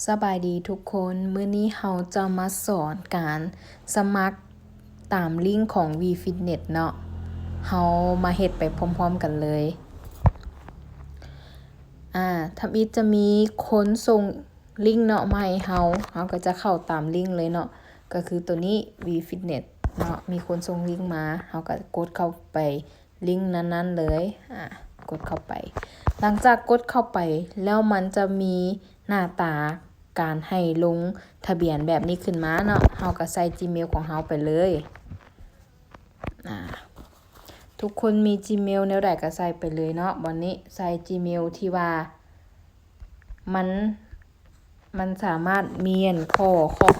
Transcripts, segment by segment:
สบายดีทุกคนมื้อนี้เราจะมาสอนการสมัครตามลิงก์ของ VFitness เนาะเรามาเฮ็ดไปพร้อมๆกันเลยทำอิฐจะมีคนส่งลิงก์เนาะมาให้เราก็จะเข้าตามลิงก์เลยเนาะก็คือตัวนี้ VFitness เนาะมีคนส่งลิงก์มาเราก็กดเข้าไปลิงก์นั้นๆเลยกดเข้าไปหลังจากกดเข้าไปแล้วมันจะมีหน้าตาการให้ลงทะเบียนแบบนี้ขึ้นมาเนาะเราก็ใส่ Gmail ของเราไปเลยทุกคนมี Gmail แนวใดก็ใส่ไปเลยเนาะวันนี้ใส่ Gmail ที่ว่ามันสามารถมีข้อ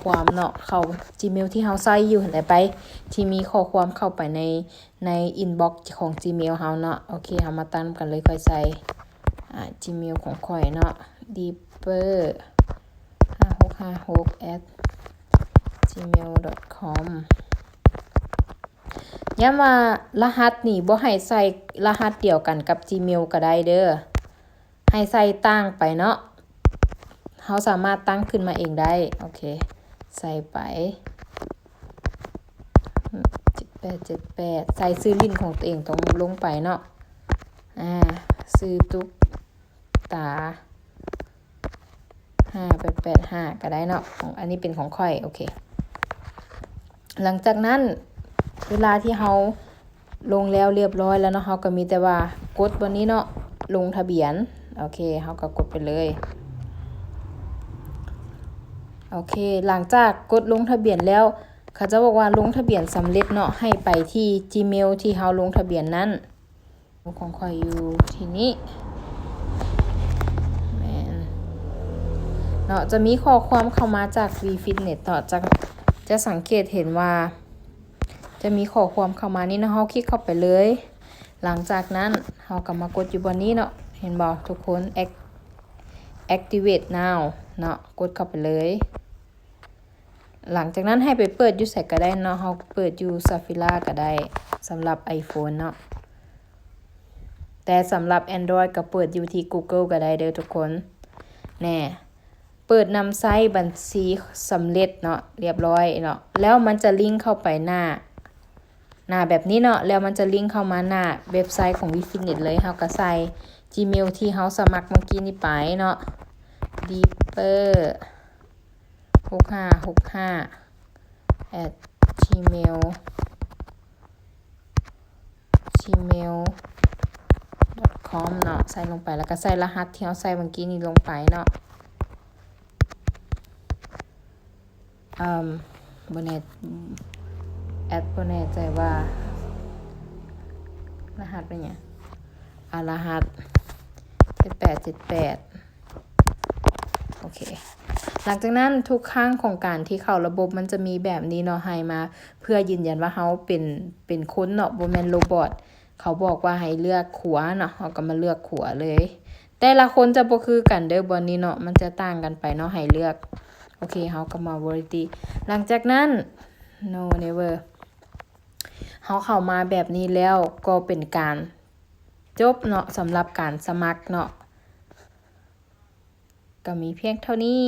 ความเนาะเข้า Gmail ที่เราใส่อยู่ไหนไปที่มีข้อความเข้าไปใน inbox ของ Gmail เราเนาะโอเคเรามาตั้งกันเลยค่อยใส่Gmail ของข่อยเนาะ deeper5656@gmail.com ย้ำว่ารหัสนี่บ่ให้ใส่รหัสเดียวกันกับ Gmail ก็ได้เด้อให้ใส่ตั้งไปเนาะเราสามารถตั้งขึ้นมาเองได้โอเคใส่ไป7878ใส่ชื่อลิ้นของตัวเองตรงลงไปเนาะชื่อตุ๊กตา5885ก็ได้เนาะอันนี้เป็นของค่อยโอเคหลังจากนั้นเวลาที่เราลงแล้วเรียบร้อยแล้วเนาะเราก็มีแต่ว่ากดบนนี้เนาะลงทะเบียนโอเคเราก็กดไปเลยโอเคหลังจากกดลงทะเบียนแล้วเขาจะบอกว่าลงทะเบียนสำเร็จเนาะให้ไปที่ Gmail ที่เราลงทะเบียนนั้นของข่อยอยู่ที่นี้เนาะจะมีข้อความเข้ามาจาก VFitness ต่อจะสังเกตเห็นว่าจะมีข้อความเข้ามานี่นะเราคลิกเข้าไปเลยหลังจากนั้นเราก็มากดอยู่บนนี้เนาะเห็นบ่ทุกคน activate now เนาะกดเข้าไปเลยหลังจากนั้นให้ไปเปิดอยู่ไสก็ได้เนาะเราเปิดอยู่ Safari ก็ได้สำหรับ iPhone เนาะแต่สำหรับ Android ก็เปิดอยู่ที่ Google ก็ได้เด้อทุกคนแน่เปิดนำไซต์บัญชีสำเร็จเนาะเรียบร้อยเนาะแล้วมันจะลิงก์เข้าไปหน้าแบบนี้เนาะแล้วมันจะลิงก์เข้ามาหน้าเว็บไซต์ของ VFitness เลยเฮาก็ใส่ Gmail ที่เฮาสมัครเมื่อกี้นี้ไปเนาะ deeper6565@gmail.com เนาะใส่ลงไปแล้วก็ใส่รหัสที่เฮาใส่เมื่อกี้นี้ลงไปเนาะบ่แน่ใจว่ารหัสเป็นหยังรหัส7878โอเคหลังจากนั้นทุกครั้งของการที่เข้าระบบมันจะมีแบบนี้เนาะให้มาเพื่อยืนยันว่าเฮาเป็นคนเนาะบ่แม่นโรบอทเขาบอกว่าให้เลือกขัวเนาะเฮาก็มาเลือกขัวเลยแต่ละคนจะบ่คือกันเด้อบ่นี้เนาะมันจะต่างกันไปเนาะให้เลือกโอเคเฮาก็มา variety หลังจากนั้น no never เฮาเข้ามาแบบนี้แล้วก็เป็นการจบเนาะสำหรับการสมัครเนาะก็มีเพียงเท่านี้